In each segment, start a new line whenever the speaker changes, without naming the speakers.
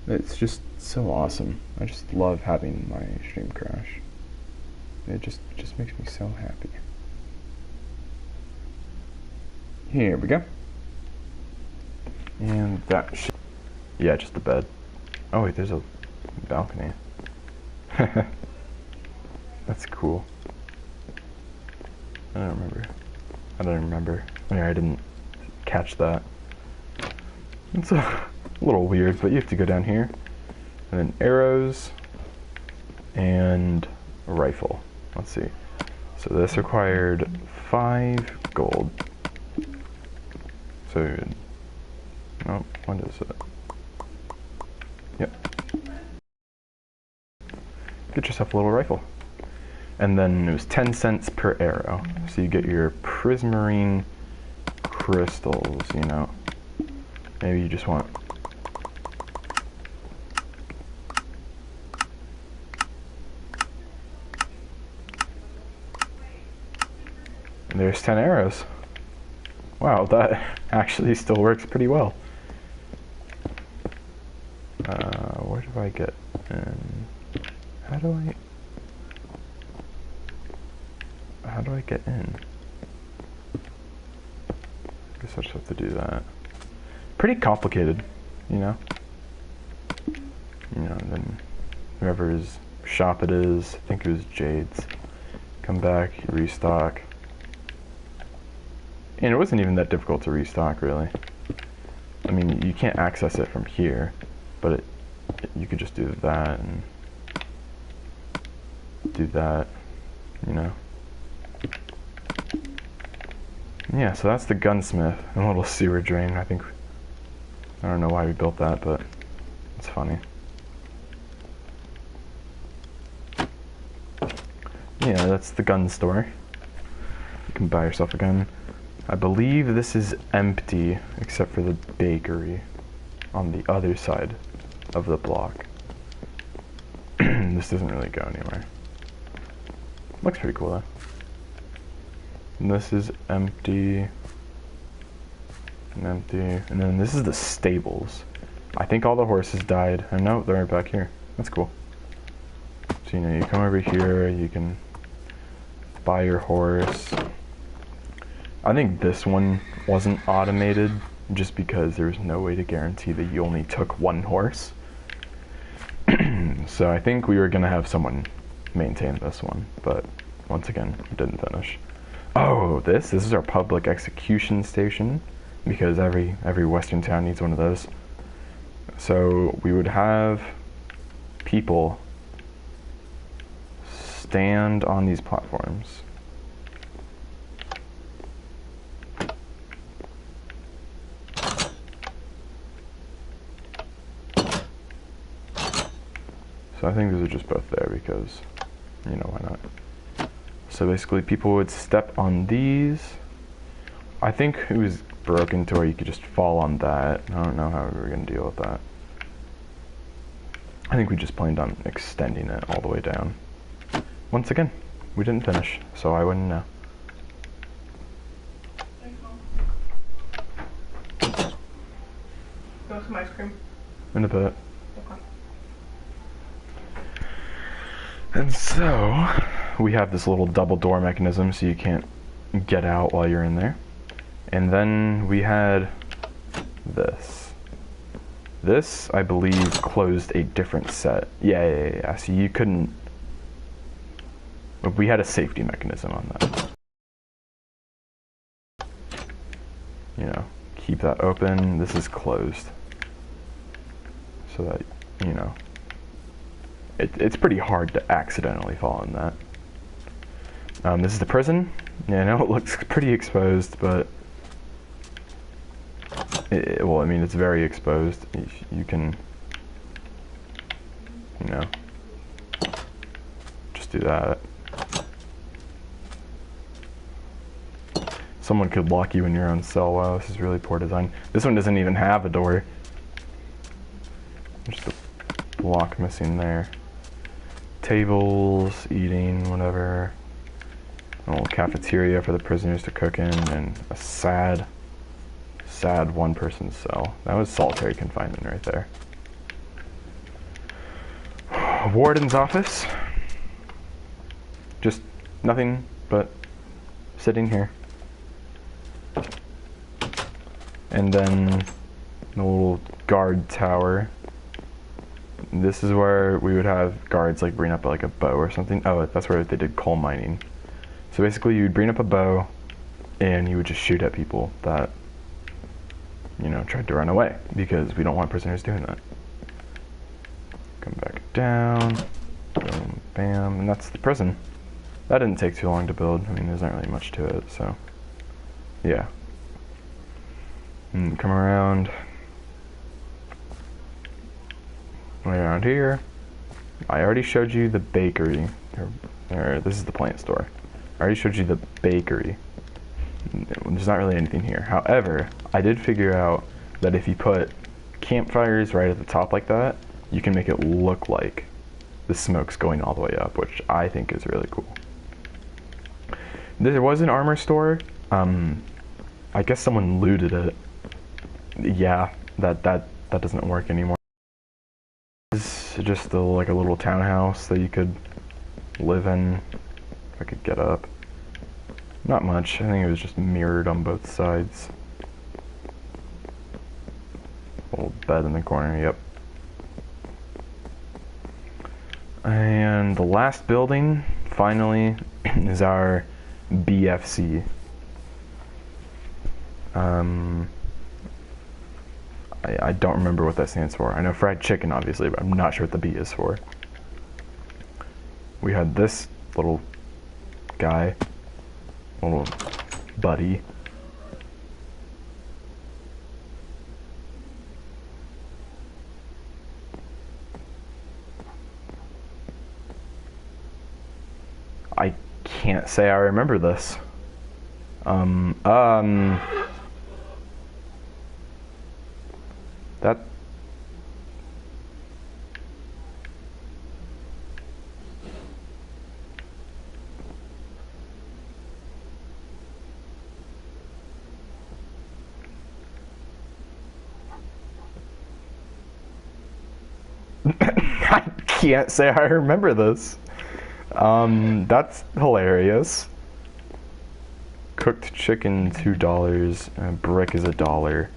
It's just so awesome. I just love having my stream crash. It just makes me so happy. Here we go. And that yeah, just the bed. Oh wait, there's a balcony. That's cool. I don't remember. Yeah, I didn't catch that. It's a little weird, but you have to go down here. And then arrows and a rifle. Let's see. So this required 5 gold. So, oh, what is it? Yep. Get yourself a little rifle. And then it was 10 cents per arrow. So you get your prismarine crystals, you know. Maybe you just want... And there's 10 arrows. Wow, that actually still works pretty well. Where do I get in? How do I get in? I guess I just have to do that. Pretty complicated, you know? You know, and then whoever's shop it is, I think it was Jade's, come back, restock. And it wasn't even that difficult to restock, really. I mean, you can't access it from here, but you could just do that and do that, you know. Yeah, so that's the gunsmith, and a little sewer drain. I don't know why we built that, but it's funny. Yeah, that's the gun store. You can buy yourself a gun. I believe this is empty, except for the bakery on the other side of the block. This doesn't really go anywhere. Looks pretty cool though. And this is empty. And empty. And then this is the stables. I think all the horses died. And no, they're right back here. That's cool. So, you know, you come over here, you can buy your horse. I think this one wasn't automated just because there was no way to guarantee that you only took one horse. So I think we were going to have someone maintain this one, but once again, it didn't finish. Oh, this is our public execution station, because every western town needs one of those. So we would have people stand on these platforms. So I think these are just both there because, you know, why not? So basically people would step on these. I think it was broken to where you could just fall on that. I don't know how we were going to deal with that. I think we just planned on extending it all the way down. Once again, we didn't finish, so I wouldn't know.
You want some ice cream?
In a bit.
Okay.
And so, we have this little double door mechanism so you can't get out while you're in there. And then we had this. This, I believe, closed a different set. Yeah. So you couldn't... We had a safety mechanism on that. You know, keep that open. This is closed. So that, you know... It's pretty hard to accidentally fall in that. This is the prison. Yeah, I know it looks pretty exposed, but... well, I mean, it's very exposed. You can... You know... Just do that. Someone could lock you in your own cell. Wow, this is really poor design. This one doesn't even have a door. Just a block missing there. Tables, eating, whatever. A little cafeteria for the prisoners to cook in, and a sad one-person cell. That was solitary confinement right there. warden's office. Just nothing but sitting here. And then the little guard tower. This is where we would have guards like bring up like a bow or something. Oh, that's where they did coal mining. So basically you'd bring up a bow and you would just shoot at people that, you know, tried to run away, because we don't want prisoners doing that. Come back down, boom, bam, and that's the prison. That didn't take too long to build. I mean, there's not really much to it, so yeah. And come around, right around here. I already showed you the bakery, or this is the plant store. I already showed you the bakery. There's not really anything here. However, I did figure out that if you put campfires right at the top like that, you can make it look like the smoke's going all the way up, which I think is really cool. There was an armor store. I guess someone looted it. Yeah, that doesn't work anymore. It's just like a little townhouse that you could live in. If I could get up. Not much. I think it was just mirrored on both sides. Little bed in the corner, yep. And the last building, finally, is our BFC. I don't remember what that stands for. I know fried chicken, obviously, but I'm not sure what the B is for. We had this little guy, little buddy. I can't say I remember this. That I can't say I remember this. That's hilarious. Cooked chicken, $2. Brick is $1.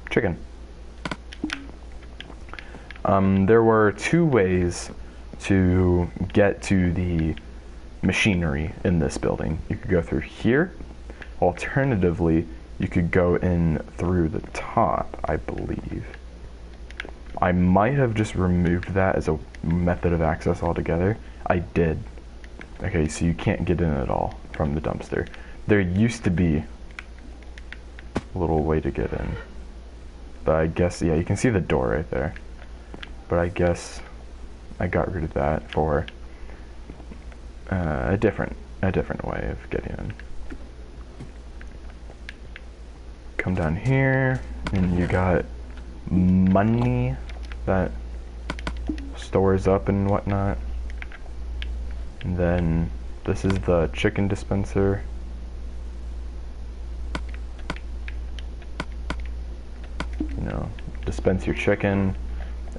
Chicken. There were two ways to get to the machinery in this building. You could go through here. Alternatively, you could go in through the top, I believe. I might have just removed that as a method of access altogether. I did. Okay, so you can't get in at all from the dumpster. There used to be a little way to get in. But I guess, yeah, you can see the door right there. But I guess I got rid of that for a different way of getting in. Come down here, and you got money that stores up and whatnot. And then this is the chicken dispenser. You know, dispense your chicken.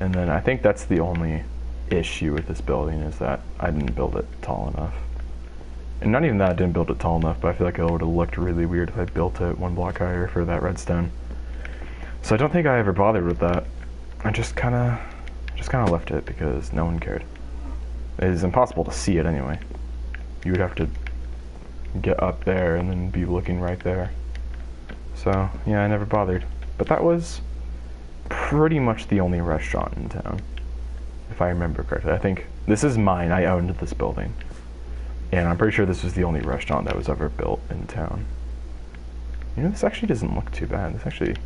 And then I think that's the only issue with this building, is that I didn't build it tall enough. And not even that I didn't build it tall enough, but I feel like it would have looked really weird if I built it one block higher for that redstone. So I don't think I ever bothered with that. I just kind of left it because no one cared. It is impossible to see it anyway. You would have to get up there and then be looking right there. So yeah, I never bothered. But that was pretty much the only restaurant in town, if I remember correctly. I think this is mine. I owned this building. And I'm pretty sure this was the only restaurant that was ever built in town. You know, this actually doesn't look too bad. This actually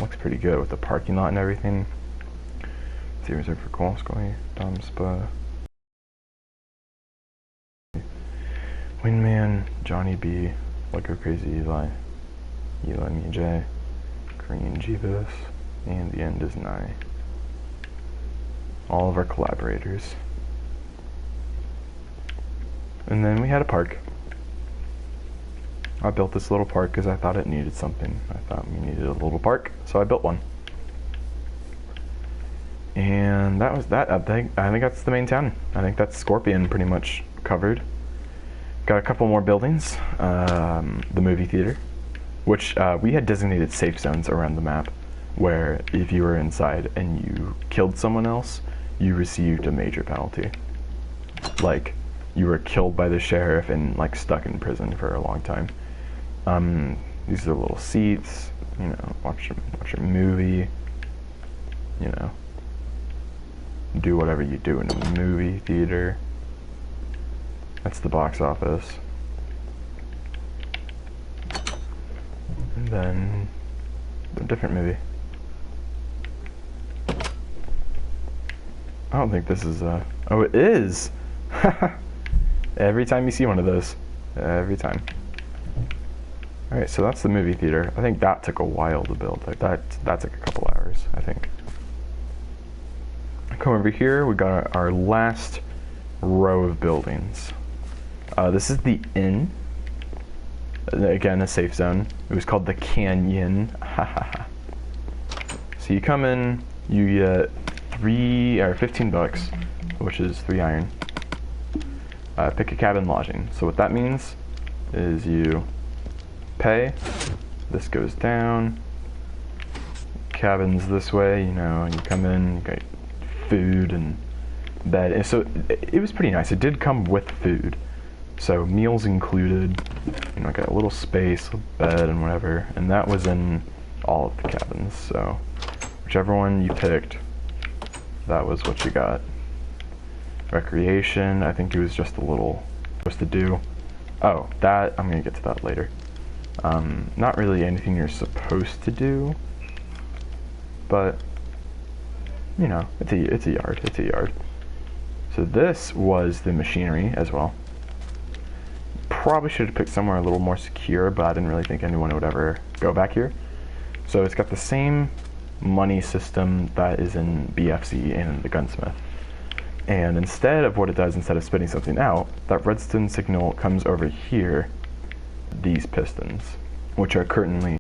looks pretty good with the parking lot and everything. See, reserved for coal, Scully, Dom Spa. Wingman, Johnny B, Like a Crazy Eli, Eli Me J, Green Jeebus, and the end is nigh. All of our collaborators. And then we had a park. I built this little park because I thought it needed something. I thought we needed a little park, so I built one. And that was that. I think that's the main town. I think that's Scorpion pretty much covered. Got a couple more buildings. The movie theater, which we had designated safe zones around the map, where if you were inside and you killed someone else, you received a major penalty. Like, you were killed by the sheriff and like stuck in prison for a long time. These are little seats. You know, watch your movie. You know, do whatever you do in a movie theater. That's the box office. And then a different movie. I don't think this is oh, it is. Every time you see one of those, every time. All right, so that's the movie theater. I think that took a while to build. Like that took a couple hours, I think. Come over here, we got our last row of buildings. This is the inn. Again, a safe zone. It was called the Canyon. So you come in, you get 15 bucks, which is 3 iron. Pick a cabin lodging. So what that means is you pay, this goes down, cabins this way, you know, you come in, you got food and bed. And so it was pretty nice. It did come with food. So meals included, you know, got a little space, a bed and whatever, and that was in all of the cabins. So whichever one you picked, that was what you got. Recreation, I think it was just a little supposed to do. Oh, that, I'm gonna get to that later. Not really anything you're supposed to do, but you know, it's a yard. So this was the machinery as well. Probably should have picked somewhere a little more secure, but I didn't really think anyone would ever go back here. So it's got the same money system that is in BFC and the Gunsmith. And instead of what it does, instead of spitting something out, that redstone signal comes over here, these pistons, which are currently